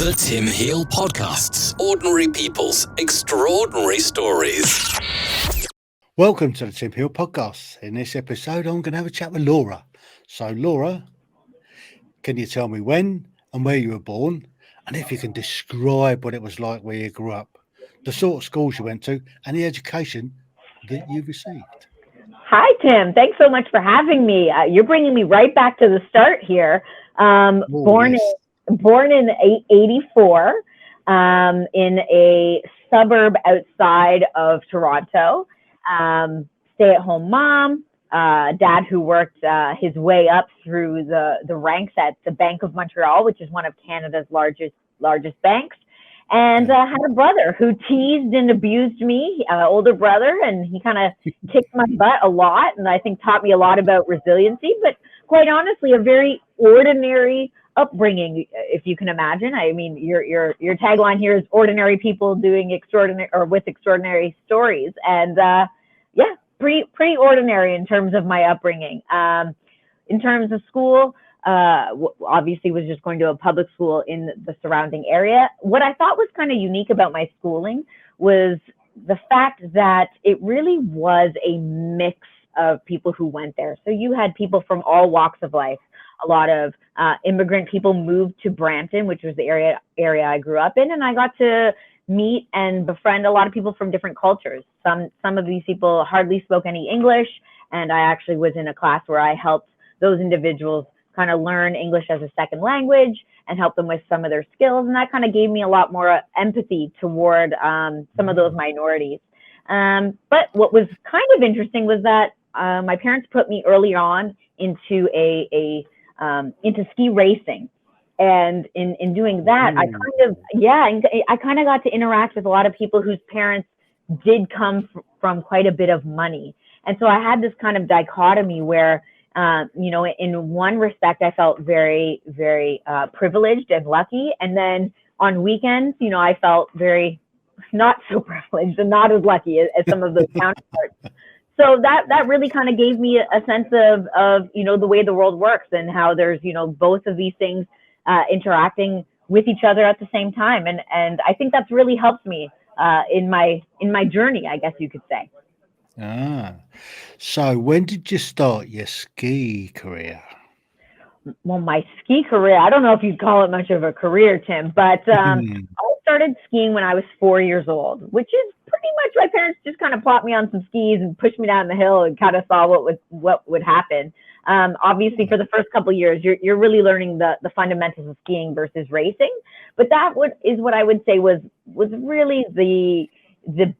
The Tim Heale Podcasts. Ordinary people's extraordinary stories. Welcome to the Tim Heale Podcast. In this episode, I'm going to have a chat with Laura. So, Laura, can you tell me when and where you were born? And if you can describe what it was like where you grew up, the sort of schools you went to, and the education that you received. Hi, Tim. Thanks so much for having me. You're bringing me right back to the start here. Born in 84 in a suburb outside of Toronto. Stay-at-home mom, dad who worked his way up through the ranks at the Bank of Montreal, which is one of Canada's largest banks. And had a brother who teased and abused me, older brother, and he kind of kicked my butt a lot, and I think taught me a lot about resiliency. But quite honestly, a very ordinary upbringing, if you can imagine. I mean, your tagline here is ordinary people doing extraordinary or with extraordinary stories, and pretty ordinary in terms of my upbringing. In terms of school, obviously was just going to a public school in the surrounding area. What I thought was kind of unique about my schooling was the fact that it really was a mix of people who went there. So you had people from all walks of life. A lot of immigrant people moved to Brampton, which was the area I grew up in, and I got to meet and befriend a lot of people from different cultures. Some of these people hardly spoke any English, and I actually was in a class where I helped those individuals kind of learn English as a second language and help them with some of their skills. And that kind of gave me a lot more empathy toward some of those minorities. But what was kind of interesting was that my parents put me early on into into ski racing. And in doing that, I kind of got to interact with a lot of people whose parents did come from quite a bit of money. And so I had this kind of dichotomy where in one respect, I felt very, very privileged and lucky. And then on weekends, I felt very not so privileged and not as lucky as some of those counterparts. So that really kind of gave me a sense of the way the world works and how there's, both of these things interacting with each other at the same time. And I think that's really helped me in my journey, I guess you could say. So when did you start your ski career? Well, my ski career, I don't know if you'd call it much of a career, Tim, but I started skiing when I was 4 years old, which is pretty much my parents just kind of plopped me on some skis and pushed me down the hill and kind of saw what would happen. Obviously, for the first couple of years, you're really learning the fundamentals of skiing versus racing, but is what I would say was really the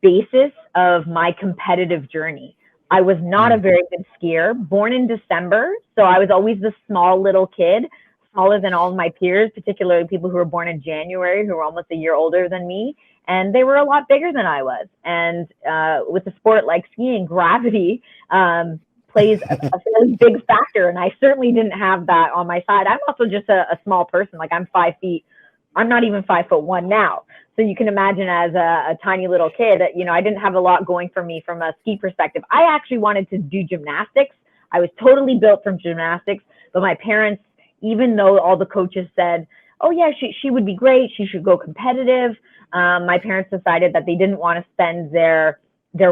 basis of my competitive journey. I was not a very good skier, born in December. So I was always the small little kid, smaller than all of my peers, particularly people who were born in January, who were almost a year older than me. And they were a lot bigger than I was. And with a sport like skiing, gravity plays a fairly big factor. And I certainly didn't have that on my side. I'm also just a small person. Like I'm 5 feet. I'm not even 5'1" now. So you can imagine as a tiny little kid, I didn't have a lot going for me from a ski perspective. I actually wanted to do gymnastics. I was totally built from gymnastics, but my parents, even though all the coaches said, oh yeah, she would be great, she should go competitive, my parents decided that they didn't want to spend their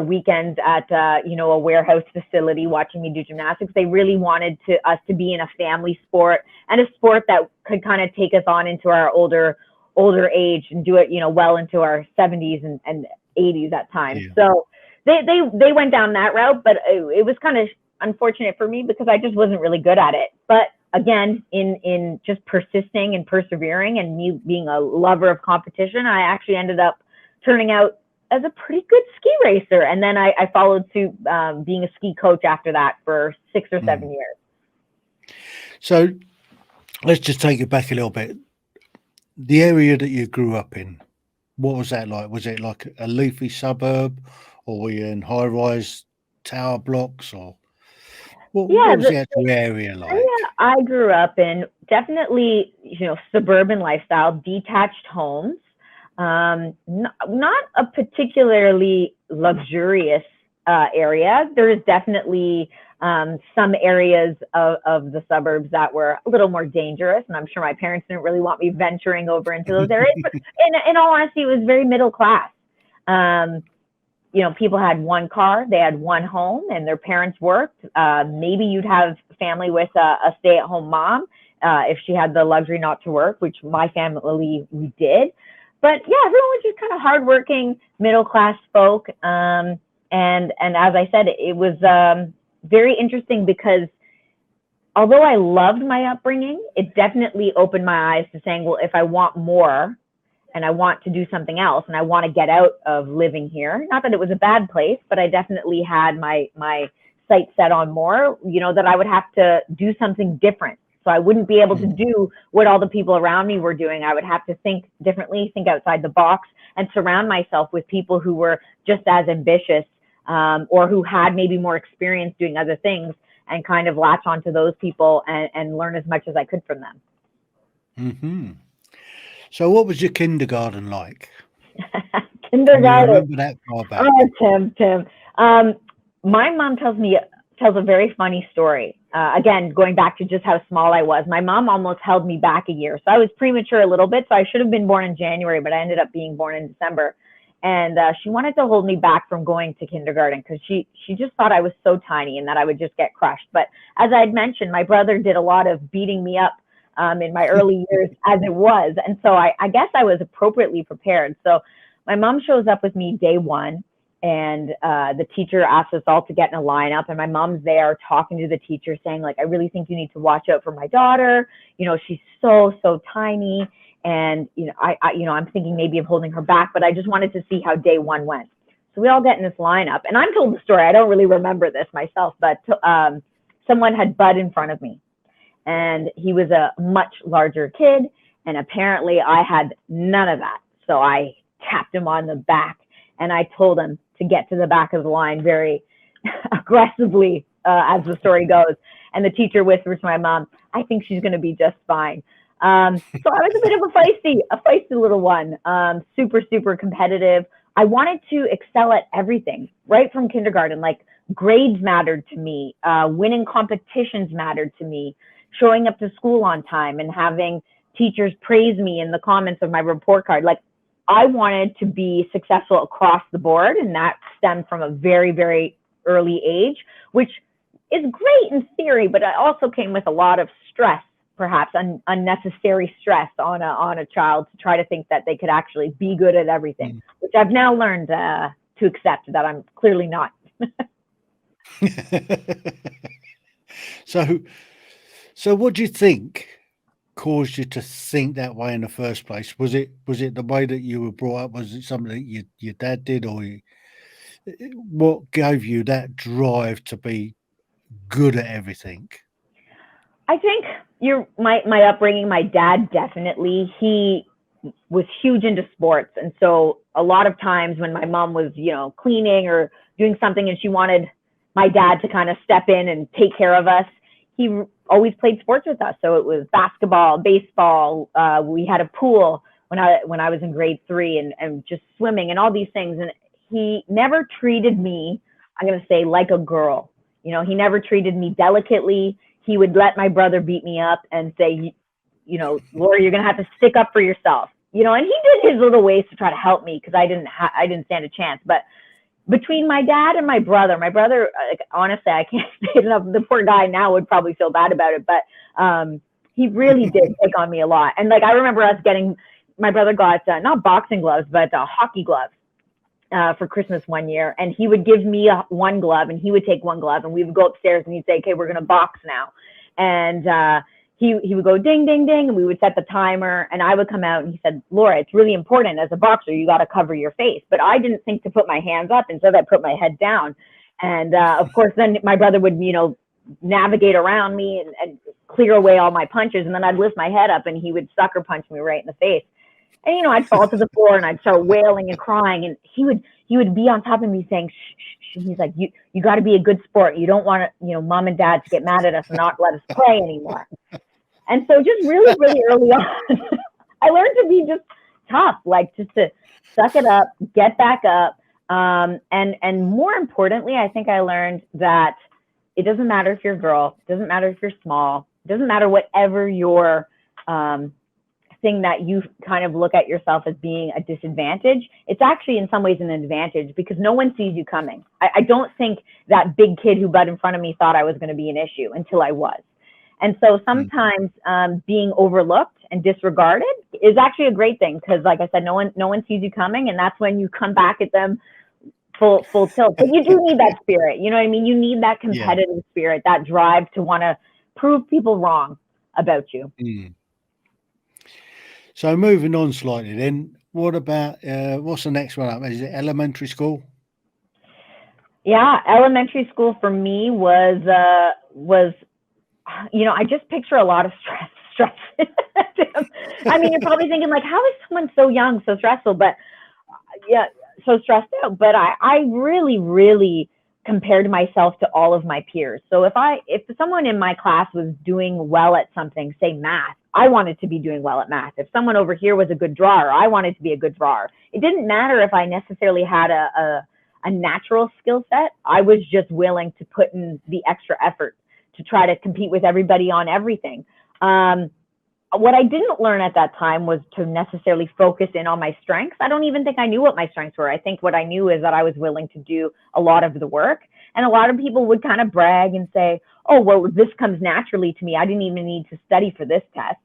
weekends at a warehouse facility watching me do gymnastics. They really wanted us to be in a family sport and a sport that could kind of take us on into our older age and do it, well into our 70s and 80s at times. Yeah. So they went down that route, but it was kind of unfortunate for me because I just wasn't really good at it. But again, in just persisting and persevering and me being a lover of competition, I actually ended up turning out as a pretty good ski racer. And then I followed suit being a ski coach after that for 6 or 7 years. So let's just take it back a little bit. The area that you grew up in, what was that like? Was it like a leafy suburb, or were you in high-rise tower blocks, or what was the actual area like? Yeah, I grew up in definitely, suburban lifestyle, detached homes. Not a particularly luxurious area. There is definitely some areas of the suburbs that were a little more dangerous. And I'm sure my parents didn't really want me venturing over into those areas. But in all honesty, it was very middle class. People had one car, they had one home, and their parents worked. Maybe you'd have family with a stay-at-home mom if she had the luxury not to work, which my family, we did. But yeah, everyone was just kind of hardworking, middle-class folk. And as I said, it was very interesting because although I loved my upbringing, it definitely opened my eyes to saying, well, if I want more and I want to do something else and I want to get out of living here, not that it was a bad place, but I definitely had my sights set on more, that I would have to do something different. So I wouldn't be able to do what all the people around me were doing. I would have to think differently, think outside the box, and surround myself with people who were just as ambitious or who had maybe more experience doing other things, and kind of latch onto those people and learn as much as I could from them. Mm-hmm. So what was your kindergarten like? Kindergarten. Can you remember that far back? Oh, Tim. My mom tells a very funny story. Again, going back to just how small I was. My mom almost held me back a year. So I was premature a little bit. So I should have been born in January, but I ended up being born in December. And she wanted to hold me back from going to kindergarten because she just thought I was so tiny and that I would just get crushed. But as I had mentioned, my brother did a lot of beating me up in my early years as it was. And so I guess I was appropriately prepared. So my mom shows up with me day one, and the teacher asks us all to get in a lineup. And my mom's there talking to the teacher saying, like, I really think you need to watch out for my daughter. She's so tiny. And, I'm thinking maybe of holding her back, but I just wanted to see how day one went. So we all get in this lineup, and I'm told the story. I don't really remember this myself, but someone had Bud in front of me, and he was a much larger kid. And apparently I had none of that. So I tapped him on the back and I told him to get to the back of the line very aggressively, as the story goes. And the teacher whispers to my mom, I think she's going to be just fine. So I was a bit of a feisty little one, super competitive. I wanted to excel at everything right from kindergarten. Like, grades mattered to me, winning competitions mattered to me, showing up to school on time and having teachers praise me in the comments of my report card. Like, I wanted to be successful across the board, and that stemmed from a very, very early age, which is great in theory, but it also came with a lot of stress, perhaps unnecessary stress on a child to try to think that they could actually be good at everything, which I've now learned to accept that I'm clearly not. So what do you think caused you to think that way in the first place? Was it the way that you were brought up? Was it something that your dad did, or what gave you that drive to be good at everything? I think my upbringing, my dad definitely, he was huge into sports. And so a lot of times when my mom was, cleaning or doing something and she wanted my dad to kind of step in and take care of us, he always played sports with us. So it was basketball, baseball. We had a pool when I was in grade 3, and just swimming and all these things. And he never treated me, I'm going to say, like a girl. He never treated me delicately. He would let my brother beat me up and say, Laura, you're going to have to stick up for yourself. And he did his little ways to try to help me because I didn't stand a chance. But between my dad and my brother, like, honestly, I can't say it enough. The poor guy now would probably feel bad about it, but he really did take on me a lot. And like, I remember my brother got not boxing gloves, but hockey gloves for Christmas one year. And he would give me one glove, and he would take one glove, and we would go upstairs and he'd say, okay, we're going to box now. And he would go ding, ding, ding, and we would set the timer, and I would come out, and he said, Laura, it's really important as a boxer, you got to cover your face. But I didn't think to put my hands up. Instead, I put my head down. And of course, then my brother would, navigate around me and clear away all my punches. And then I'd lift my head up, and he would sucker punch me right in the face. And, I'd fall to the floor, and I'd start wailing and crying. And he would be on top of me saying, shh, shh. He's like, you got to be a good sport. You don't want to, mom and dad to get mad at us and not let us play anymore. And so just really, really early on, I learned to be just tough, like just to suck it up, get back up. And more importantly, I think I learned that it doesn't matter if you're a girl, it doesn't matter if you're small, it doesn't matter whatever your thing that you kind of look at yourself as being a disadvantage. It's actually in some ways an advantage because no one sees you coming. I don't think that big kid who butt in front of me thought I was going to be an issue until I was. And so sometimes being overlooked and disregarded is actually a great thing because, like I said, no one sees you coming, and that's when you come back at them full tilt. But you do need that spirit. You know what I mean? You need that competitive spirit, that drive to want to prove people wrong about you. So moving on slightly then, what about, what's the next one up? Is it elementary school? Yeah, elementary school for me was, you know, I just picture a lot of stress. I mean, you're probably thinking like, how is someone so young, so stressful? But yeah, so stressed out. But I really compared myself to all of my peers. So if someone in my class was doing well at something, say math, I wanted to be doing well at math. If someone over here was a good drawer, I wanted to be a good drawer. It didn't matter if I necessarily had a natural skill set. I was just willing to put in the extra effort to try to compete with everybody on everything. What I didn't learn at that time was to necessarily focus in on my strengths. I don't even think I knew what my strengths were. I think what I knew is that I was willing to do a lot of the work. And a lot of people would kind of brag and say, oh, well, this comes naturally to me. I didn't even need to study for this test.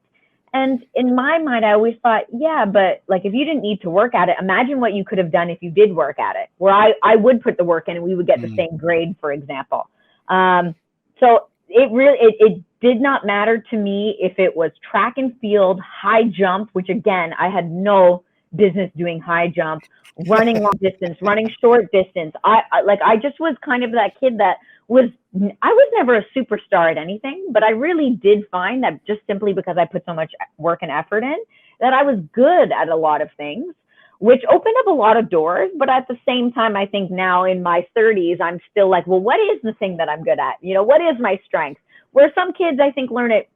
And in my mind, I always thought, yeah, but like if you didn't need to work at it, imagine what you could have done if you did work at it, where I would put the work in and we would get the same grade, for example. So it did not matter to me if it was track and field, high jump, which again, I had no business doing high jump, running long distance, running short distance. I just was kind of that kid that I was never a superstar at anything, but I really did find that just simply because I put so much work and effort in, that I was good at a lot of things, which opened up a lot of doors. But at the same time, I think now in my 30s, I'm still like, well, what is the thing that I'm good at? You know, what is my strength? Where some kids, I think, learn it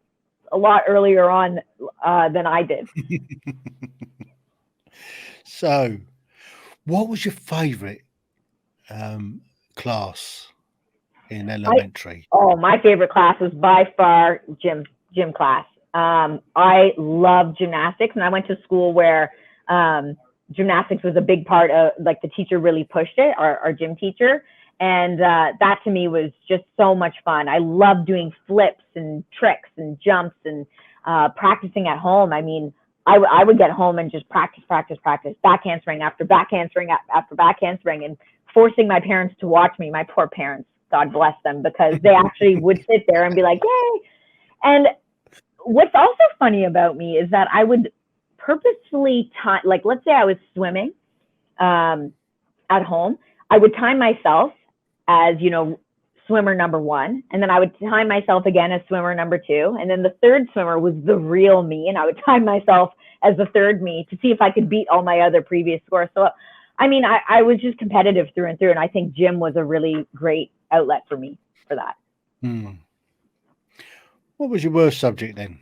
a lot earlier on than I did. So, what was your favorite class in elementary? My favorite class was by far gym class. I love gymnastics, and I went to school where gymnastics was a big part of, like, the teacher really pushed it, our gym teacher. And that to me was just so much fun. I love doing flips and tricks and jumps and practicing at home. I mean, I would get home and just practice, back handspring after back handspring after back handspring, and forcing my parents to watch me, my poor parents, God bless them, because they actually would sit there and be like, yay. And what's also funny about me is that I would purposefully time, like, let's say I was swimming at home, I would time myself as, you know, swimmer number 1, and then I would time myself again as swimmer number 2, and then the third swimmer was the real me, and I would time myself as the third me to see if I could beat all my other previous scores. So, I mean, I was just competitive through and through, and I think gym was a really great outlet for me for that. What was your worst subject then?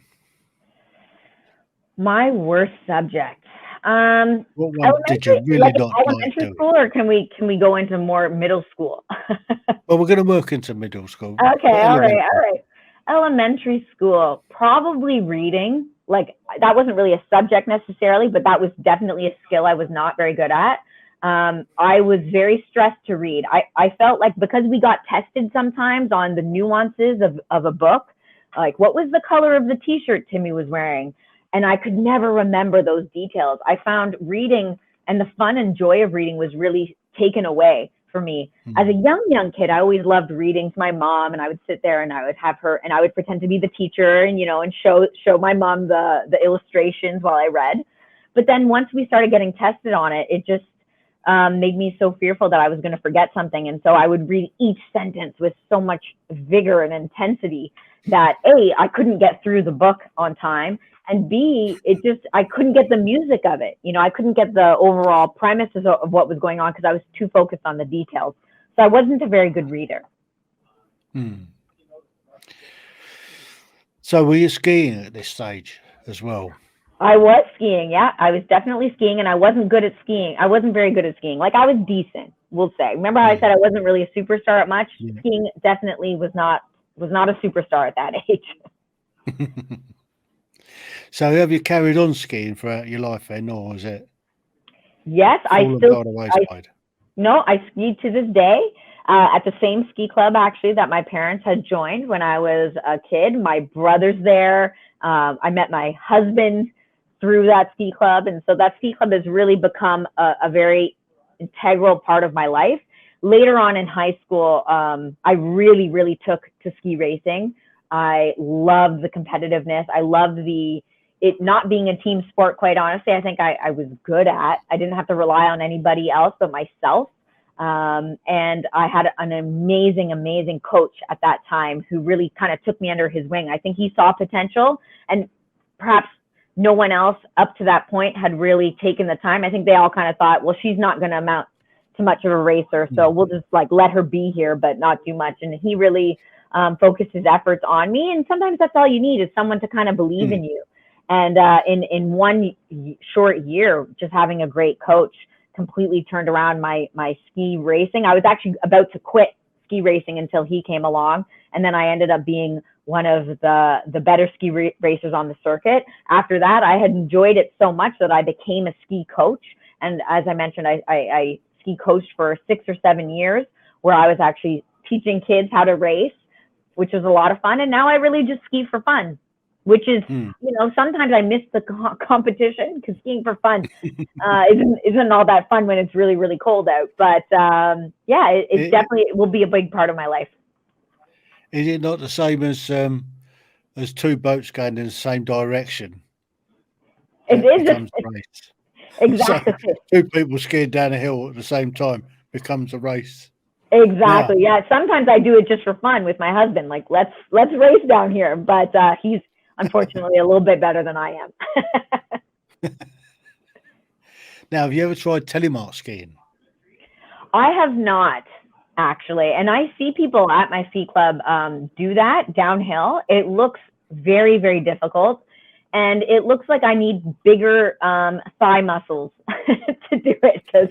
My worst subject. What one did you really not like elementary school, or can we go into more middle school? Well, we're going to work into middle school. Okay, all right. Elementary school, probably reading. Like, that wasn't really a subject necessarily, but that was definitely a skill I was not very good at. I was very stressed to read. I felt like because we got tested sometimes on the nuances of a book, like what was the color of the t-shirt Timmy was wearing? And I could never remember those details. I found reading and the fun and joy of reading was really taken away for me. As a young kid, I always loved reading to my mom, and I would sit there and I would have her, and I would pretend to be the teacher and, you know, and show my mom the illustrations while I read. But then once we started getting tested on it, it just made me so fearful that I was going to forget something. And so I would read each sentence with so much vigor and intensity that A, I couldn't get through the book on time, and B, I couldn't get the music of it. You know, I couldn't get the overall premises of what was going on because I was too focused on the details. So I wasn't a very good reader. So were you skiing at this stage as well? I was skiing, yeah. I was definitely skiing, and I wasn't good at skiing. I wasn't very good at skiing. Like, I was decent. we'll say. Remember how I said I wasn't really a superstar at much? Yeah. Skiing definitely was not a superstar at that age. So have you carried on skiing throughout your life then, or is it Yes, fallen by the wayside? No, I skied to this day at the same ski club actually that my parents had joined when I was a kid. My brother's there. I met my husband through that ski club, and so that ski club has really become a very integral part of my life. Later on in high school, I really, really took to ski racing. I loved the competitiveness. I loved it not being a team sport, quite honestly. I think I was good at. I didn't have to rely on anybody else but myself. And I had an amazing, amazing coach at that time who really kind of took me under his wing. I think he saw potential, and perhaps no one else up to that point had really taken the time. I think they all kind of thought, well, she's not going to amount to much of a racer, so we'll just like let her be here, but not do much. And he really focused his efforts on me. And sometimes that's all you need, is someone to kind of believe in you. And in one short year, just having a great coach completely turned around my ski racing. I was actually about to quit ski racing until he came along, and then I ended up being one of the better ski racers on the circuit. After that, I had enjoyed it so much that I became a ski coach. And as I mentioned, I ski coached for 6 or 7 years, where I was actually teaching kids how to race, which was a lot of fun. And now I really just ski for fun, which is, sometimes I miss the competition, because skiing for fun isn't all that fun when it's really, really cold out. But it definitely will be a big part of my life. Is it not the same as two boats going in the same direction? It is. Becomes a race. Exactly. So, two people skiing down a hill at the same time becomes a race. Exactly. Yeah. Sometimes I do it just for fun with my husband. Like, let's race down here. But he's unfortunately a little bit better than I am. Now, have you ever tried telemark skiing? I have not, actually. And I see people at my ski club do that downhill. It looks very, very difficult. And it looks like I need bigger thigh muscles to do it, because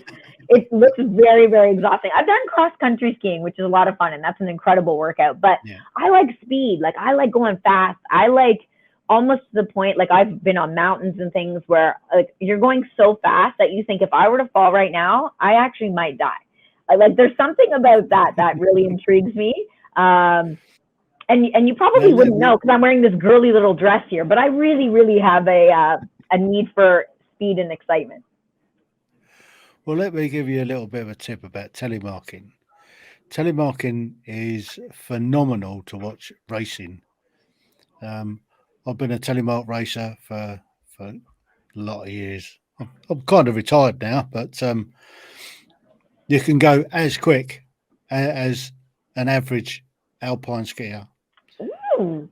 it looks very, very exhausting. I've done cross-country skiing, which is a lot of fun, and that's an incredible workout. But I like speed. Like, I like going fast. I like almost to the point, like, I've been on mountains and things where, like, you're going so fast that you think, if I were to fall right now, I actually might die. Like, there's something about that really intrigues me. And you probably wouldn't know, because I'm wearing this girly little dress here, but I really, really have a need for speed and excitement. Well, let me give you a little bit of a tip about telemarking. Telemarking is phenomenal to watch racing. I've been a telemark racer for a lot of years. I'm kind of retired now, but you can go as quick as an average alpine skier. Ooh.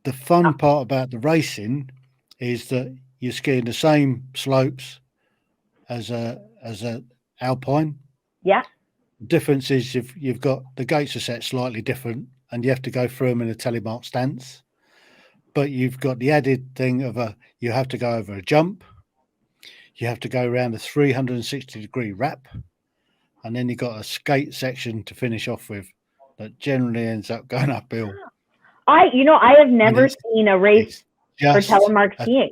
The fun part about the racing is that you're skiing the same slopes as a alpine. Yeah. The difference is you've got the gates are set slightly different, and you have to go through them in a telemark stance. But you've got the added thing of you have to go over a jump, you have to go around a 360-degree wrap, and then you've got a skate section to finish off with that generally ends up going uphill. I have never seen a race for telemark skiing.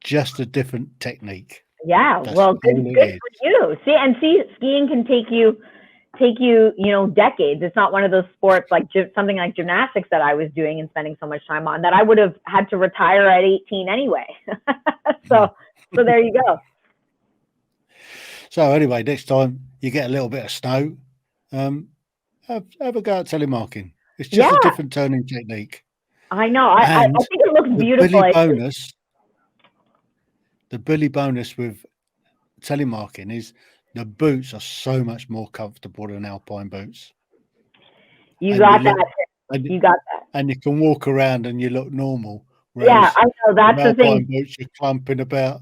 Just a different technique. Yeah, well, good for you. Skiing can take you, decades. It's not one of those sports like something like gymnastics that I was doing and spending so much time on that I would have had to retire at 18 anyway. So there you go. So anyway, next time you get a little bit of snow, have a go at telemarking. It's just a different turning technique. I know. I think it looks beautiful. The Billy bonus with telemarking is the boots are so much more comfortable than alpine boots. You got that. And you can walk around and you look normal. Yeah, I know. That's the thing. Alpine boots, you're clumping about.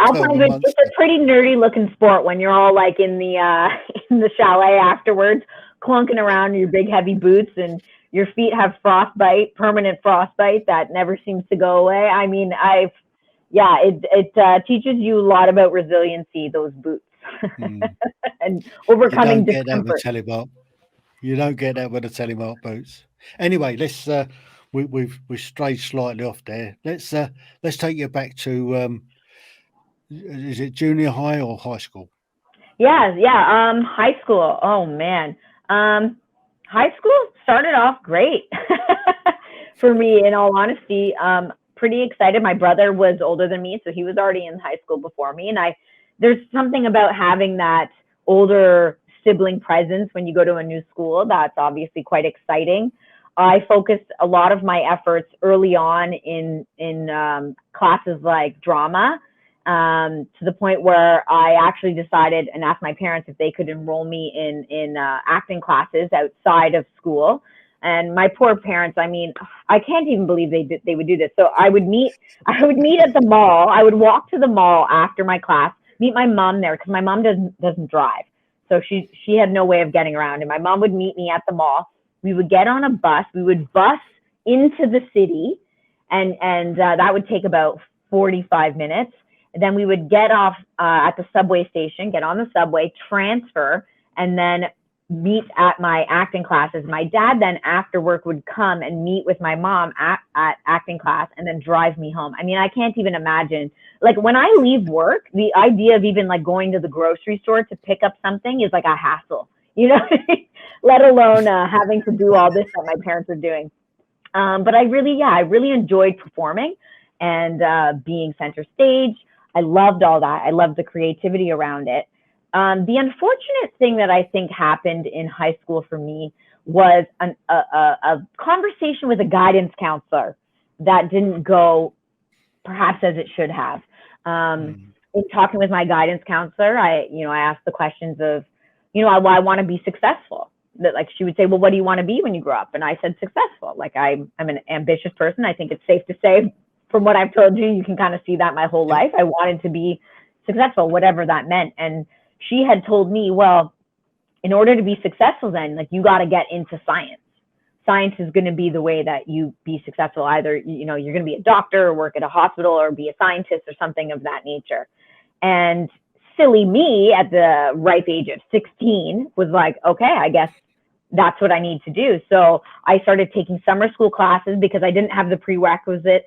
Alpine boots, it's a pretty nerdy looking sport when you're all like in the chalet afterwards, clunking around in your big heavy boots, and your feet have permanent frostbite that never seems to go away. I mean, it teaches you a lot about resiliency, those boots. Mm. and You overcoming don't get that with discomfort. telemark. You don't get that with the telemark boots. Anyway, let's we've strayed slightly off there. Let's take you back to is it junior high or high school? Yeah, yeah. High school. Oh man. High school started off great for me, in all honesty. Pretty excited. My brother was older than me, so he was already in high school before me. And there's something about having that older sibling presence when you go to a new school that's obviously quite exciting. I focused a lot of my efforts early on in classes like drama, to the point where I actually decided and asked my parents if they could enroll me in acting classes outside of school. And my poor parents, I mean, I can't even believe they would do this. So I would meet at the mall. I would walk to the mall after my class, meet my mom there because my mom doesn't drive. So she had no way of getting around. And my mom would meet me at the mall. We would get on a bus. We would bus into the city, and that would take about 45 minutes. And then we would get off at the subway station, get on the subway, transfer, and then meet at my acting classes. My dad then after work would come and meet with my mom at acting class and then drive me home. I mean, I can't even imagine. Like when I leave work, the idea of even like going to the grocery store to pick up something is like a hassle, you know, let alone having to do all this that my parents are doing. But I really enjoyed performing and being center stage. I loved all that. I loved the creativity around it. The unfortunate thing that I think happened in high school for me was a conversation with a guidance counselor that didn't go perhaps as it should have. In talking with my guidance counselor, I asked the questions of, I want to be successful. That like she would say, well, what do you want to be when you grow up? And I said successful. Like I'm an ambitious person. I think it's safe to say from what I've told you, you can kind of see that my whole life. I wanted to be successful, whatever that meant. And she had told me, well, in order to be successful, then like you got to get into science. Science is going to be the way that you be successful. Either, you're going to be a doctor or work at a hospital or be a scientist or something of that nature. And silly me at the ripe age of 16 was like, okay, I guess that's what I need to do. So I started taking summer school classes because I didn't have the prerequisites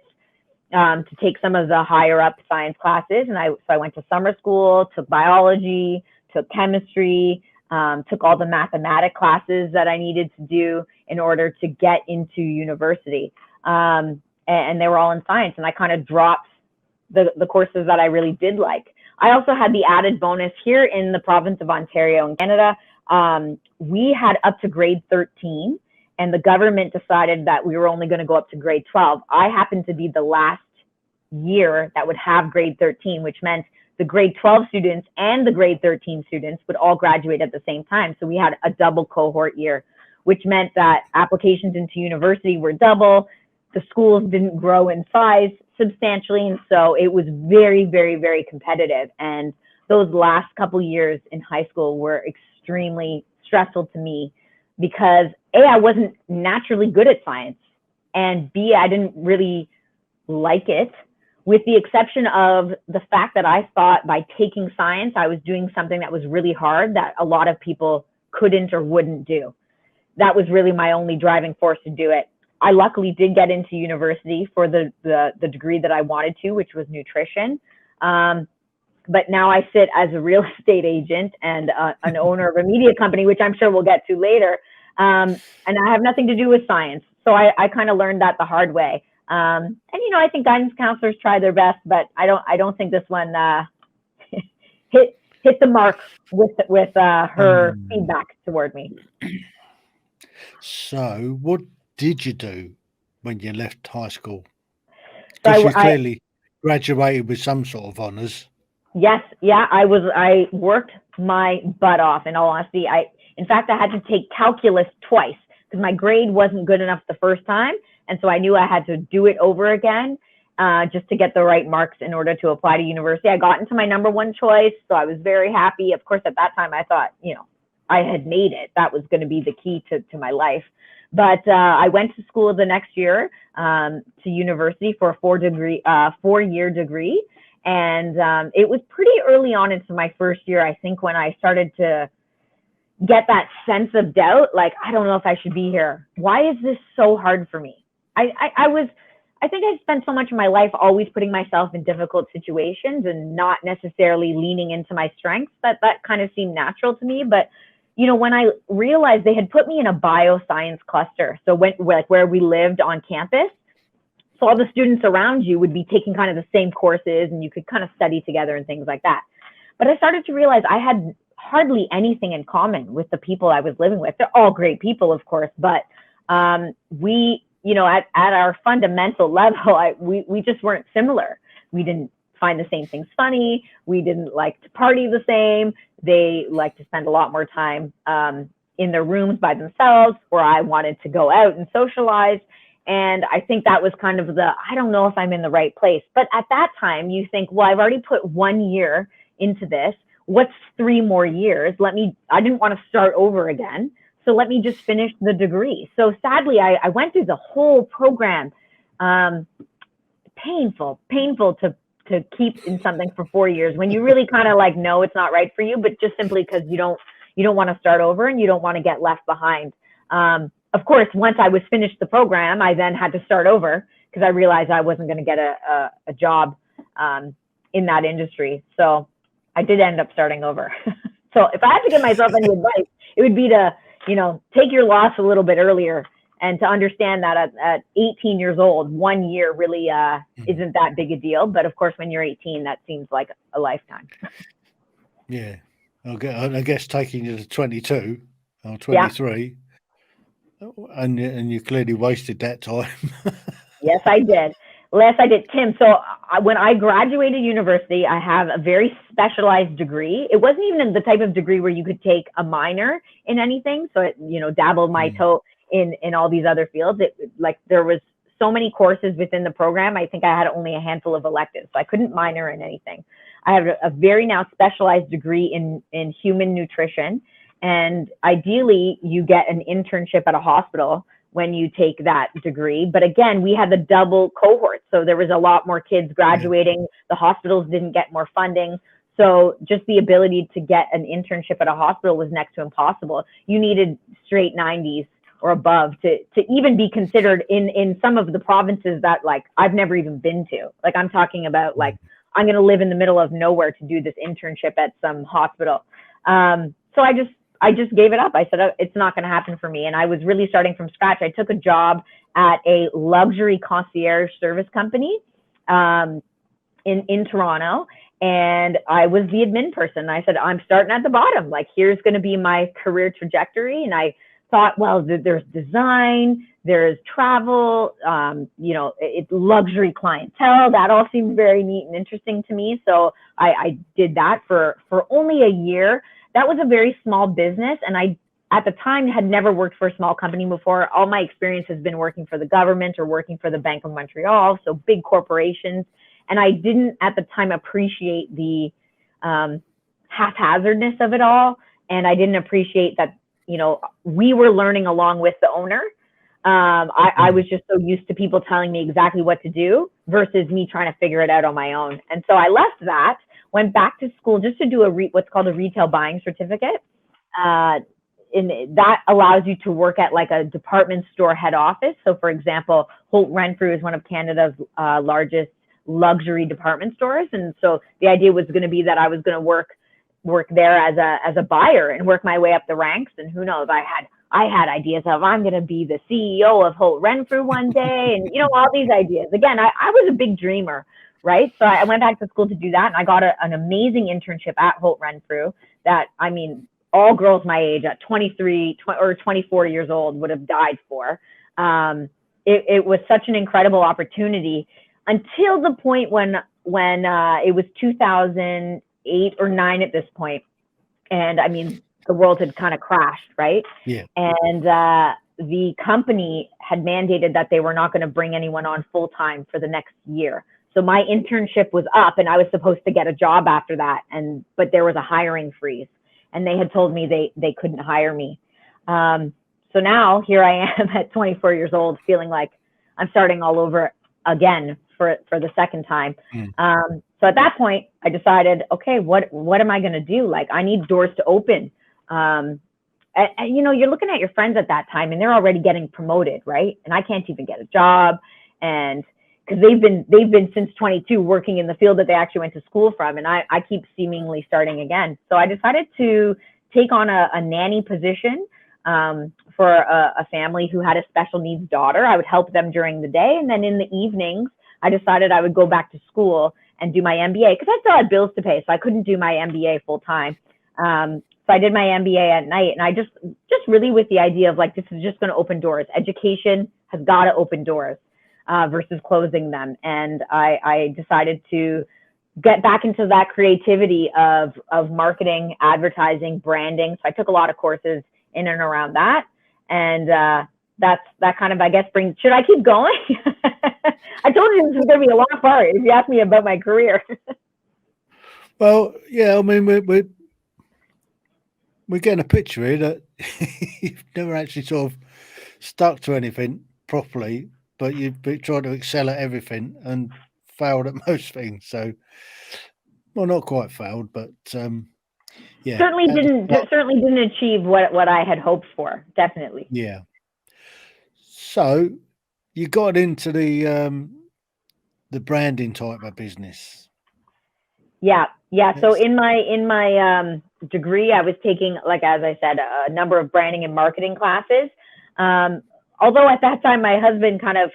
to take some of the higher up science classes. And so I went to summer school, took biology, took chemistry, took all the mathematic classes that I needed to do in order to get into university. And they were all in science. And I kind of dropped the courses that I really did like. I also had the added bonus here in the province of Ontario in Canada. We had up to grade 13. And the government decided that we were only going to go up to grade 12. I happened to be the last year that would have grade 13, which meant the grade 12 students and the grade 13 students would all graduate at the same time. So we had a double cohort year, which meant that applications into university were double. The schools didn't grow in size substantially. And so it was very, very, very competitive. And those last couple years in high school were extremely stressful to me because A, I wasn't naturally good at science, and B, I didn't really like it, with the exception of the fact that I thought by taking science, I was doing something that was really hard that a lot of people couldn't or wouldn't do. That was really my only driving force to do it. I luckily did get into university for the degree that I wanted to, which was nutrition. But now I sit as a real estate agent and an owner of a media company, which I'm sure we'll get to later. And I have nothing to do with science. So I kind of learned that the hard way. And, I think guidance counselors try their best, but I don't think this one hit the mark with her feedback toward me. So what did you do when you left high school? Because you clearly graduated with some sort of honours. Yes, yeah, I worked my butt off, in all honesty. In fact, I had to take calculus twice because my grade wasn't good enough the first time. And so I knew I had to do it over again just to get the right marks in order to apply to university. I got into my number one choice, so I was very happy. Of course, at that time, I thought, I had made it. That was going to be the key to my life. But I went to school the next year to university for a 4-year degree. And it was pretty early on into my first year, I think, when I started to get that sense of doubt, like, I don't know if I should be here. Why is this so hard for me? I think I spent so much of my life always putting myself in difficult situations and not necessarily leaning into my strengths. That kind of seemed natural to me. But, you know, when I realized they had put me in a bioscience cluster, so where we lived on campus, so all the students around you would be taking kind of the same courses and you could kind of study together and things like that. But I started to realize I had hardly anything in common with the people I was living with. They're all great people, of course, but we, you know, at our fundamental level, we just weren't similar. We didn't find the same things funny. We didn't like to party the same. They liked to spend a lot more time in their rooms by themselves, where I wanted to go out and socialize. And I think that was kind of I don't know if I'm in the right place. But at that time, you think, well, I've already put 1 year into this. What's 3 more years? I didn't want to start over again. So let me just finish the degree. So sadly, I went through the whole program. Painful to keep in something for 4 years when you really kind of like know it's not right for you, but just simply because you don't want to start over and you don't want to get left behind. Of course, once I was finished the program, I then had to start over because I realized I wasn't going to get a job in that industry. So I did end up starting over. So if I had to give myself any advice, it would be to, you know, take your loss a little bit earlier and to understand that at 18 years old, 1 year really isn't that big a deal. But of course, when you're 18, that seems like a lifetime. Yeah. I guess taking you to 22 or 23, and you clearly wasted that time. Yes, I did. Yes, I did, Tim. So when I graduated university, I have a very specialized degree. It wasn't even the type of degree where you could take a minor in anything. So it, you know, dabbled my toe in all these other fields. There was so many courses within the program. I think I had only a handful of electives, so I couldn't minor in anything. I have a very now specialized degree in human nutrition. And ideally, you get an internship at a hospital when you take that degree. But again, we had the double cohort. So there was a lot more kids graduating. The hospitals didn't get more funding. So just the ability to get an internship at a hospital was next to impossible. You needed straight 90s or above to even be considered in some of the provinces that like I've never even been to. Like I'm talking about like, I'm going to live in the middle of nowhere to do this internship at some hospital. So I just gave it up. I said, it's not going to happen for me. And I was really starting from scratch. I took a job at a luxury concierge service company in Toronto. And I was the admin person. I said, I'm starting at the bottom. Like, here's going to be my career trajectory. And I thought, well, there's design, there's travel, you know, it's luxury clientele. That all seemed very neat and interesting to me. So I did that for only a year. That was a very small business. And I, at the time, had never worked for a small company before. All my experience has been working for the government or working for the Bank of Montreal, so big corporations. And I didn't, at the time, appreciate the haphazardness of it all. And I didn't appreciate that, you know, we were learning along with the owner. I was just so used to people telling me exactly what to do versus me trying to figure it out on my own. And so I left that, went back to school just to do what's called a retail buying certificate. And that allows you to work at like a department store head office. So for example, Holt Renfrew is one of Canada's largest luxury department stores. And so the idea was going to be that I was going to work there as a buyer and work my way up the ranks. And who knows, I had ideas of I'm going to be the CEO of Holt Renfrew one day, and you know, all these ideas. Again, I was a big dreamer, right? So I went back to school to do that, and I got an amazing internship at Holt Renfrew that, I mean, all girls my age at 23 or 24 years old would have died for. It was such an incredible opportunity until the point when it was 2008 or 9 at this point, and I mean, the world had kind of crashed, right? Yeah. And the company had mandated that they were not going to bring anyone on full time for the next year. So my internship was up, and I was supposed to get a job after that. But there was a hiring freeze, and they had told me they couldn't hire me. So now here I am at 24 years old, feeling like I'm starting all over again for the second time. So So at that point, I decided, okay, what am I going to do? Like, I need doors to open. And, you know, you're looking at your friends at that time and they're already getting promoted, right? And I can't even get a job. And because they've been since 22 working in the field that they actually went to school from. And I keep seemingly starting again. So I decided to take on a nanny position for a family who had a special needs daughter. I would help them during the day. And then in the evenings, I decided I would go back to school and do my MBA because I still had bills to pay. So I couldn't do my MBA full time. So I did my MBA at night, and I just really with the idea of like, this is just going to open doors. Education has got to open doors versus closing them. And I decided to get back into that creativity of marketing, advertising, branding. So I took a lot of courses in and around that. And that kind of, I guess, should I keep going? I told you this was going to be a long part if you asked me about my career. Well, yeah, I mean, we're getting a picture here that you've never actually sort of stuck to anything properly, but you've been trying to excel at everything and failed at most things. So, well, not quite failed, but yeah, certainly didn't achieve what I had hoped for. Definitely. Yeah. So you got into the branding type of business. Yeah. So in my degree, I was taking, like, as I said, a number of branding and marketing classes. Although at that time, my husband kind of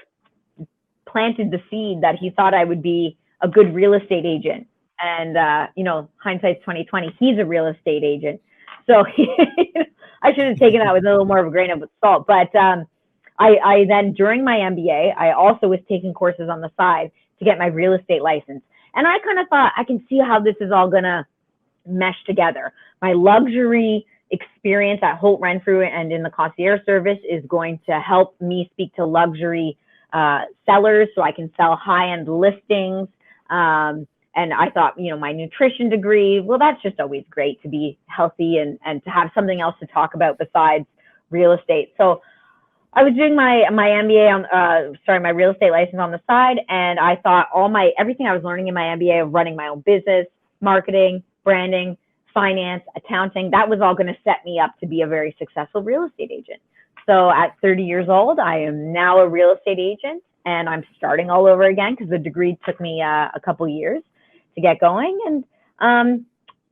planted the seed that he thought I would be a good real estate agent. And, you know, hindsight's 2020, he's a real estate agent. So I should have taken that with a little more of a grain of salt. But I then, during my MBA, I also was taking courses on the side to get my real estate license. And I kind of thought, I can see how this is all going to mesh together. My luxury experience at Holt, Renfrew, and in the concierge service is going to help me speak to luxury sellers so I can sell high-end listings. And I thought, you know, my nutrition degree, well, that's just always great to be healthy and to have something else to talk about besides real estate. So I was doing my MBA my real estate license on the side. And I thought everything I was learning in my MBA of running my own business, marketing, branding, finance, accounting, that was all going to set me up to be a very successful real estate agent. So at 30 years old, I am now a real estate agent, and I'm starting all over again because the degree took me a couple years to get going. And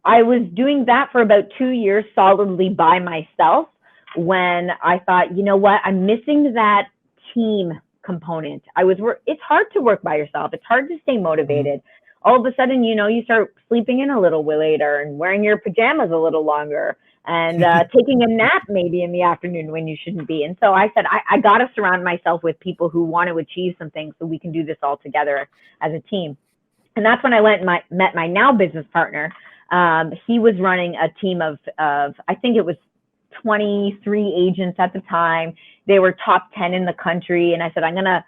I was doing that for about 2 years solidly by myself when I thought, you know what, I'm missing that team component. It's hard to work by yourself. It's hard to stay motivated. All of a sudden, you know, you start sleeping in a little later and wearing your pajamas a little longer and taking a nap maybe in the afternoon when you shouldn't be. And so I said, I got to surround myself with people who want to achieve some things so we can do this all together as a team. And that's when I went and met my now business partner. He was running a team of I think it was 23 agents at the time. They were top 10 in the country. And I said, I'm going to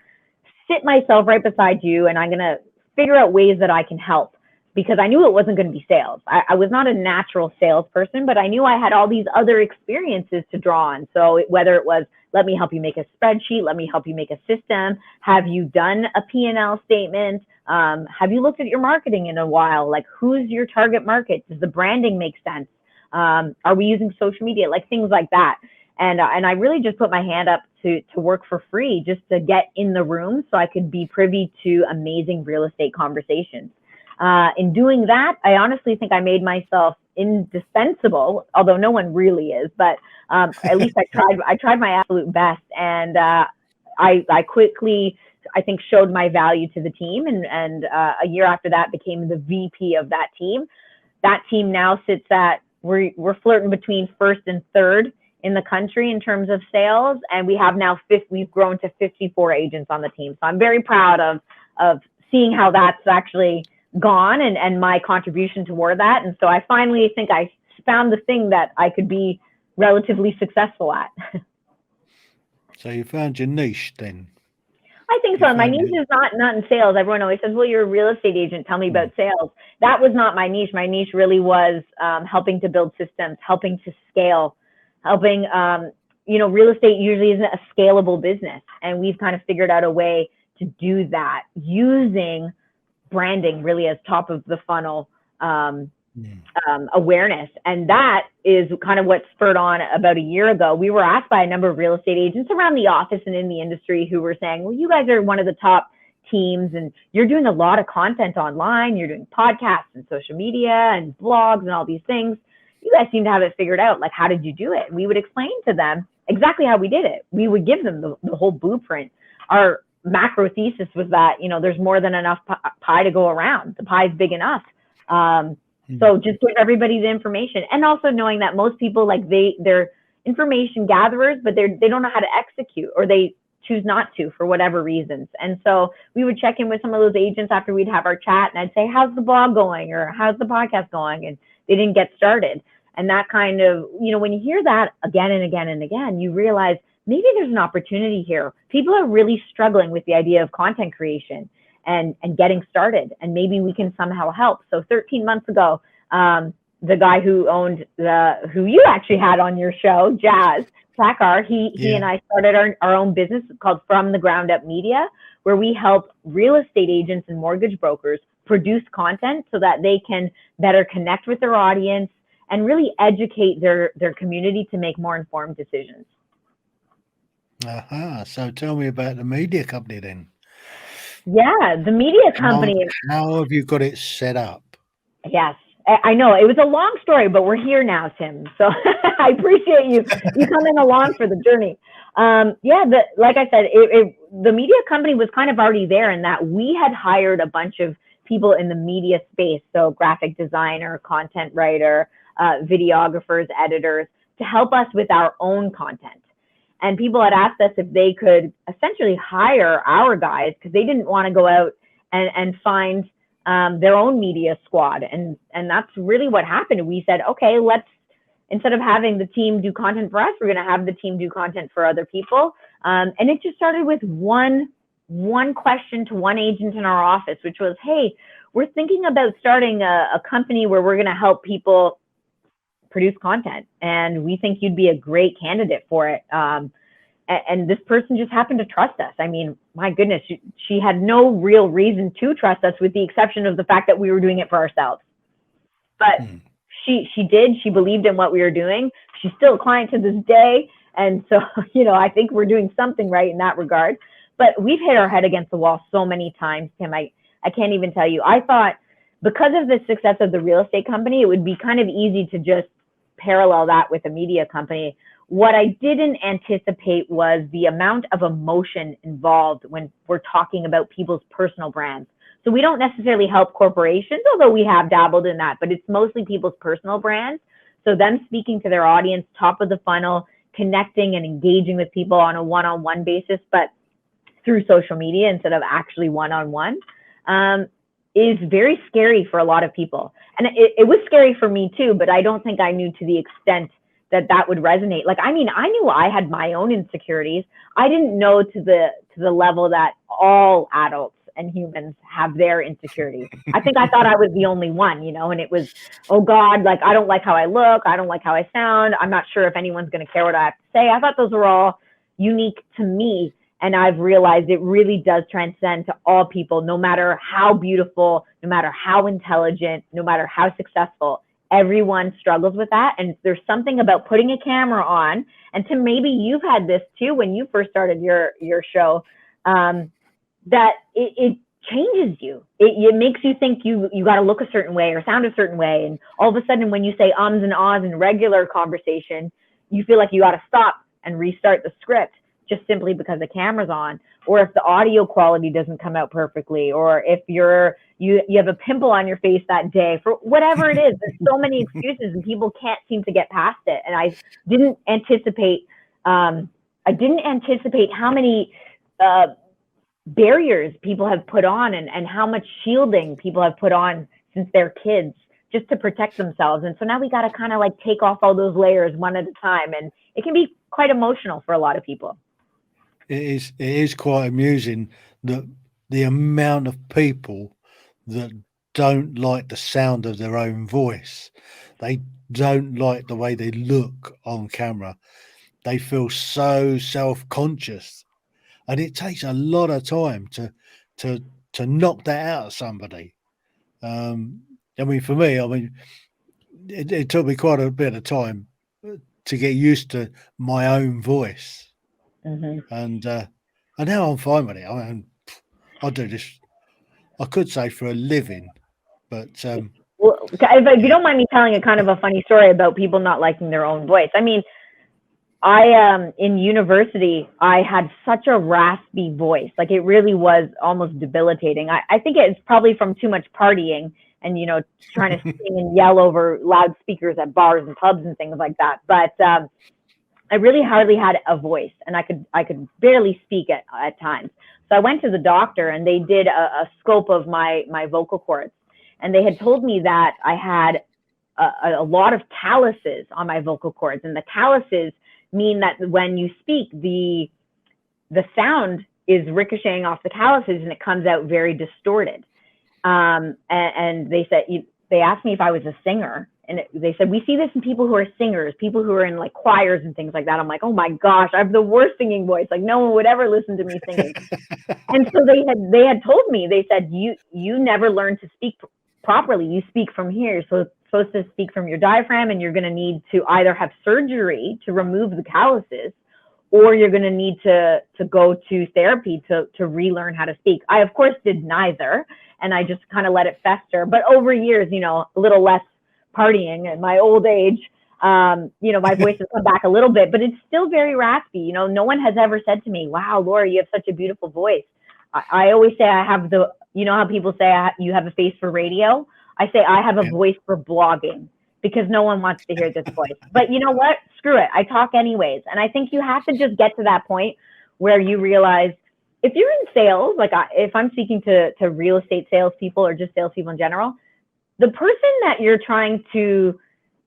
sit myself right beside you and I'm going to figure out ways that I can help, because I knew it wasn't going to be sales. I was not a natural salesperson, but I knew I had all these other experiences to draw on. So whether it was, let me help you make a spreadsheet, let me help you make a system, have you done a P&L statement? Have you looked at your marketing in a while? Like, who's your target market? Does the branding make sense? Are we using social media? Like, things like that. And I really just put my hand up to work for free just to get in the room so I could be privy to amazing real estate conversations. In doing that, I honestly think I made myself indispensable, although no one really is, but at least I tried my absolute best. And I quickly, I think, showed my value to the team. And a year after that, became the VP of that team. That team now sits at, we're flirting between first and third in the country in terms of sales. And we have now we've grown to 54 agents on the team. So I'm very proud of seeing how that's actually gone and my contribution toward that. And so I finally think I found the thing that I could be relatively successful at. So you found your niche then? I think so. My niche is not in sales. Everyone always says, well, you're a real estate agent. Tell me about sales. That was not my niche. My niche really was helping to build systems, helping to scale, helping, real estate usually isn't a scalable business. And we've kind of figured out a way to do that using branding really as top of the funnel awareness. And that is kind of what spurred on about a year ago. We were asked by a number of real estate agents around the office and in the industry who were saying, well, you guys are one of the top teams and you're doing a lot of content online. You're doing podcasts and social media and blogs and all these things. You guys seem to have it figured out. Like, how did you do it? And we would explain to them exactly how we did it. We would give them the whole blueprint. Our macro thesis was that, you know, there's more than enough pie to go around. The pie is big enough. So just give everybody the information, and also knowing that most people, like, they're information gatherers, but they don't know how to execute, or they choose not to for whatever reasons. And so we would check in with some of those agents after we'd have our chat, and I'd say, how's the blog going, or how's the podcast going? And they didn't get started. And that kind of, you know, when you hear that again and again and again, you realize maybe there's an opportunity here. People are really struggling with the idea of content creation and getting started, and maybe we can somehow help. So 13 months ago, the guy who owned who you actually had on your show, Jazz Placar, he and I started our own business called From the Ground Up Media, where we help real estate agents and mortgage brokers produce content so that they can better connect with their audience and really educate their community to make more informed decisions. So tell me about the media company then. Yeah, the media company. How have you got it set up? Yes, I know. It was a long story, but we're here now, Tim. So I appreciate you coming along for the journey. Like I said, the media company was kind of already there in that we had hired a bunch of people in the media space, so graphic designer, content writer, videographers, editors, to help us with our own content. And people had asked us if they could essentially hire our guys because they didn't want to go out and find their own media squad. And that's really what happened. We said, okay, instead of having the team do content for us, we're going to have the team do content for other people. And it just started with one question to one agent in our office, which was, hey, we're thinking about starting a company where we're going to help people produce content, and we think you'd be a great candidate for it. And this person just happened to trust us. I mean, my goodness, she had no real reason to trust us, with the exception of the fact that we were doing it for ourselves. But she did. She believed in what we were doing. She's still a client to this day. And so, you know, I think we're doing something right in that regard. But we've hit our head against the wall so many times, Tim. I can't even tell you. I thought because of the success of the real estate company, it would be kind of easy to just parallel that with a media company. What I didn't anticipate was the amount of emotion involved when we're talking about people's personal brands. So we don't necessarily help corporations, although we have dabbled in that, but it's mostly people's personal brands. So them speaking to their audience, top of the funnel, connecting and engaging with people on a one-on-one basis, but through social media instead of actually one-on-one, is very scary for a lot of people. And it was scary for me too, but I don't think I knew to the extent that would resonate. Like, I mean, I knew I had my own insecurities. I didn't know to the level that all adults and humans have their insecurities. I think I thought I was the only one, you know, and it was, oh God, like, I don't like how I look. I don't like how I sound. I'm not sure if anyone's going to care what I have to say. I thought those were all unique to me. And I've realized it really does transcend to all people, no matter how beautiful, no matter how intelligent, no matter how successful. Everyone struggles with that. And there's something about putting a camera on, and Tim, maybe you've had this too when you first started your show, that it changes you. It makes you think you got to look a certain way or sound a certain way. And all of a sudden, when you say ums and ahs in regular conversation, you feel like you got to stop and restart the script just simply because the camera's on, or if the audio quality doesn't come out perfectly, or if you have a pimple on your face that day, for whatever it is. There's so many excuses and people can't seem to get past it. And I didn't anticipate how many barriers people have put on and how much shielding people have put on since they're kids just to protect themselves. And so now we got to kind of like take off all those layers one at a time. And it can be quite emotional for a lot of people. It is quite amusing that the amount of people that don't like the sound of their own voice, they don't like the way they look on camera. They feel so self-conscious, and it takes a lot of time to to knock that out of somebody. I mean, for me, it took me quite a bit of time to get used to my own voice, and now I'm fine with it. I mean, I do this, I could say, for a living, but well, if you don't mind me telling a kind of a funny story about people not liking their own voice. I mean, I in university, I had such a raspy voice. Like, it really was almost debilitating. I think it's probably from too much partying and, trying to sing and yell over loudspeakers at bars and pubs and things like that. But I really hardly had a voice, and I could barely speak at times. So I went to the doctor, and they did a scope of my vocal cords, and they had told me that I had a lot of calluses on my vocal cords, and the calluses mean that when you speak, the sound is ricocheting off the calluses, and it comes out very distorted. And they asked me if I was a singer, and they said, we see this in people who are singers, people who are in like choirs and things like that. I'm like, oh my gosh, I have the worst singing voice. Like, no one would ever listen to me singing. And so they had told me, they said, you never learned to speak properly. You speak from here. So it's supposed to speak from your diaphragm, and you're going to need to either have surgery to remove the calluses, or you're going to need to go to therapy to relearn how to speak. I, of course, did neither, and I just kind of let it fester. But over years, a little less partying at my old age, my voice has come back a little bit, but it's still very raspy. No one has ever said to me, wow, Laura, you have such a beautiful voice. I always say I have how people say you have a face for radio? I say I have a voice for blogging, because no one wants to hear this voice. But you know what? Screw it. I talk anyways. And I think you have to just get to that point where you realize, if you're in sales, like if I'm speaking to real estate salespeople or just salespeople in general, the person that you're trying to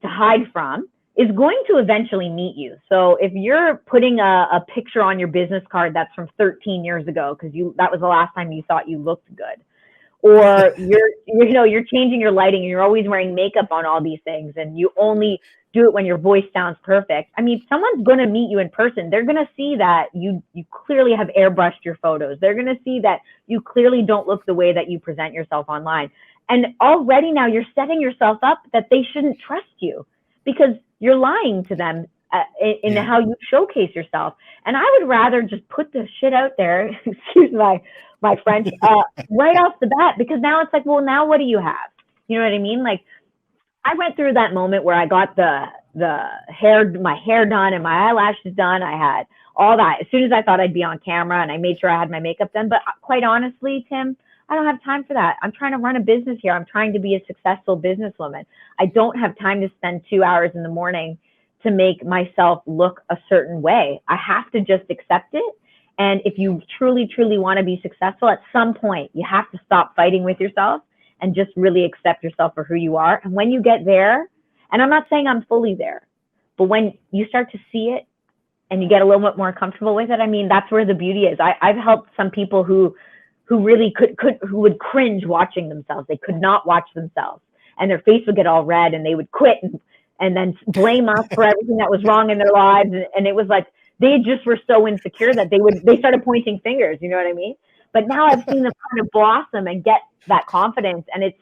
hide from is going to eventually meet you. So if you're putting a picture on your business card that's from 13 years ago, because that was the last time you thought you looked good, or you're changing your lighting and you're always wearing makeup on all these things, and you only do it when your voice sounds perfect. I mean, someone's going to meet you in person. They're going to see that you clearly have airbrushed your photos. They're going to see that you clearly don't look the way that you present yourself online. And already now you're setting yourself up that they shouldn't trust you, because you're lying to them in how you showcase yourself. And I would rather just put the shit out there, excuse my French, right off the bat, because now it's like, well, now what do you have? You know what I mean? Like, I went through that moment where I got my hair done and my eyelashes done. I had all that as soon as I thought I'd be on camera, and I made sure I had my makeup done. But quite honestly, Tim, I don't have time for that. I'm trying to run a business here. I'm trying to be a successful businesswoman. I don't have time to spend 2 hours in the morning to make myself look a certain way. I have to just accept it. And if you truly, truly want to be successful, at some point, you have to stop fighting with yourself and just really accept yourself for who you are. And when you get there, and I'm not saying I'm fully there, but when you start to see it and you get a little bit more comfortable with it, I mean, that's where the beauty is. I've helped some people who really who would cringe watching themselves. They could not watch themselves, and their face would get all red, and they would quit and then blame us for everything that was wrong in their lives. And it was like, they just were so insecure that they started pointing fingers. You know what I mean? But now I've seen them kind of blossom and get that confidence. And it's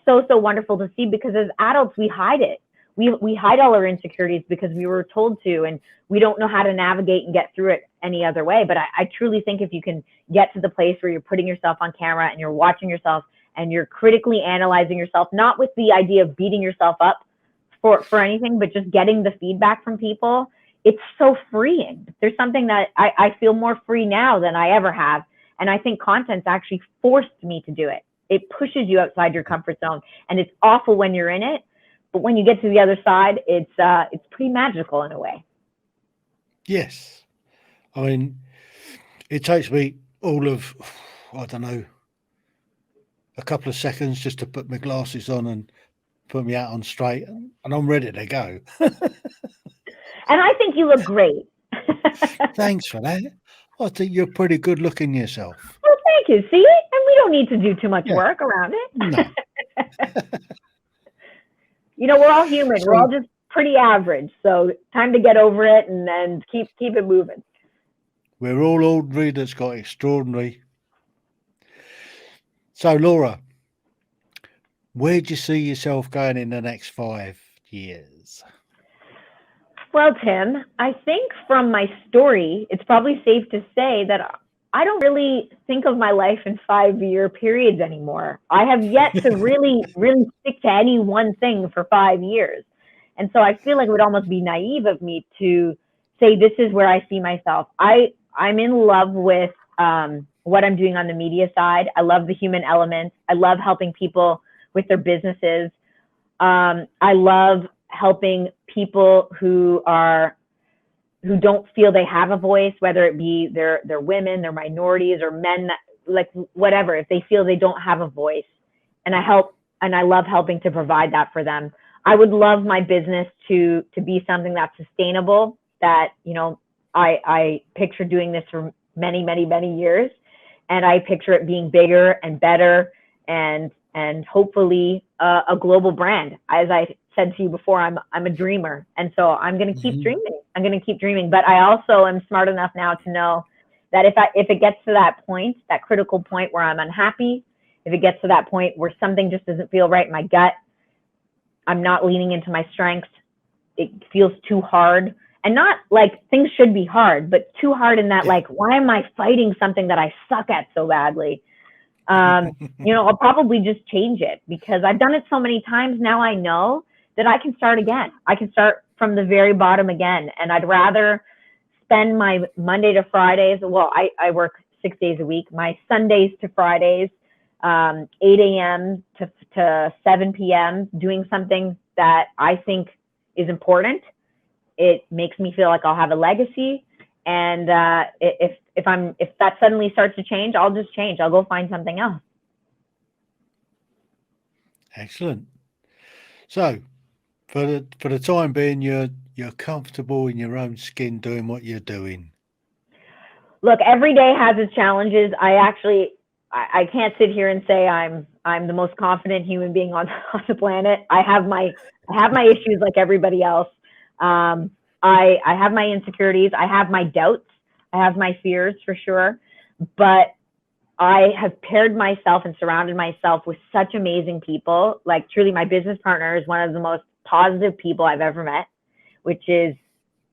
so, so wonderful to see, because as adults, we hide it. We hide all our insecurities because we were told to, and we don't know how to navigate and get through it any other way. But I truly think if you can get to the place where you're putting yourself on camera and you're watching yourself and you're critically analyzing yourself, not with the idea of beating yourself up for anything, but just getting the feedback from people, it's so freeing. There's something that I feel more free now than I ever have. And I think content's actually forced me to do it. It pushes you outside your comfort zone, and it's awful when you're in it. But when you get to the other side, it's pretty magical in a way. Yes. I mean, it takes me all of, I don't know, a couple of seconds just to put my glasses on and put me out on straight, and I'm ready to go. And I think you look great. Thanks for that. I think you're pretty good looking yourself. Well, thank you. See? And we don't need to do too much work around it. No. We're all human. We're all just pretty average. So time to get over it and keep it moving. We're all ordinary that's got extraordinary. So, Laura, where do you see yourself going in the next 5 years? Well, Tim, I think from my story, it's probably safe to say that I don't really think of my life in 5-year periods anymore. I have yet to really stick to any one thing for 5 years. And so I feel like it would almost be naive of me to say this is where I see myself. I'm in love with what I'm doing on the media side. I love the human element. I love helping people with their businesses. I love helping people who don't feel they have a voice, whether it be they're women, they're minorities, or men, like whatever. If they feel they don't have a voice, and I love helping to provide that for them. I would love my business to be something that's sustainable. That I picture doing this for many, many, many years, and I picture it being bigger and better, and hopefully a global brand. As I said to you before, I'm a dreamer, and so I'm going to keep dreaming. I'm going to keep dreaming, but I also am smart enough now to know that if it gets to that point, that critical point where I'm unhappy, if it gets to that point where something just doesn't feel right in my gut, I'm not leaning into my strengths, it feels too hard, and not like things should be hard, but too hard in that, like, why am I fighting something that I suck at so badly? I'll probably just change it, because I've done it so many times now. I know that I can start again. I can start from the very bottom again. And I'd rather spend my Monday to Fridays. Well, I work 6 days a week, my Sundays to Fridays, 8 a.m. to 7 p.m. doing something that I think is important. It makes me feel like I'll have a legacy. And if that suddenly starts to change, I'll just change. I'll go find something else. Excellent. So, for the time being, you're comfortable in your own skin doing what you're doing. Look, every day has its challenges. I can't sit here and say I'm the most confident human being on the planet. I have my issues like everybody else. I have my insecurities. I have my doubts. I have my fears for sure. But I have paired myself and surrounded myself with such amazing people. Like, truly, my business partner is one of the most positive people I've ever met, which is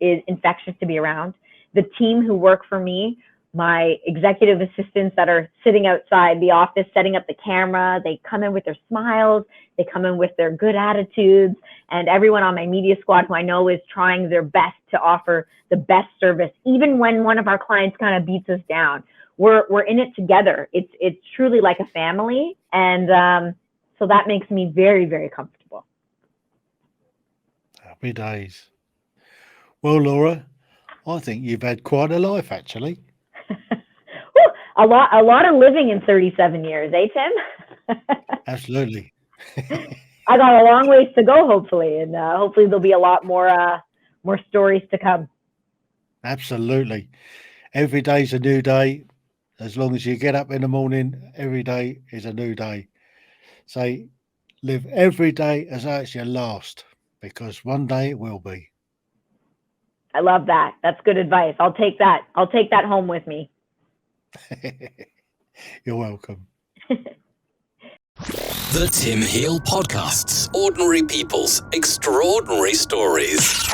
infectious to be around. The team who work for me, my executive assistants that are sitting outside the office setting up the camera, they come in with their smiles, they come in with their good attitudes, and everyone on my media squad who I know is trying their best to offer the best service, even when one of our clients kind of beats us down. We're in it together. It's truly like a family, and so that makes me very, very comfortable. Happy days. Well, Laura, I think you've had quite a life, actually. a lot of living in 37 years, eh, Tim? Absolutely. I got a long ways to go, hopefully, and hopefully there'll be a lot more stories to come. Absolutely. Every day's a new day. As long as you get up in the morning, every day is a new day. So live every day as though it's your last, because one day it will be. I love that. That's good advice. I'll take that. I'll take that home with me. You're welcome. The Tim Heale Podcasts. Ordinary people's extraordinary stories.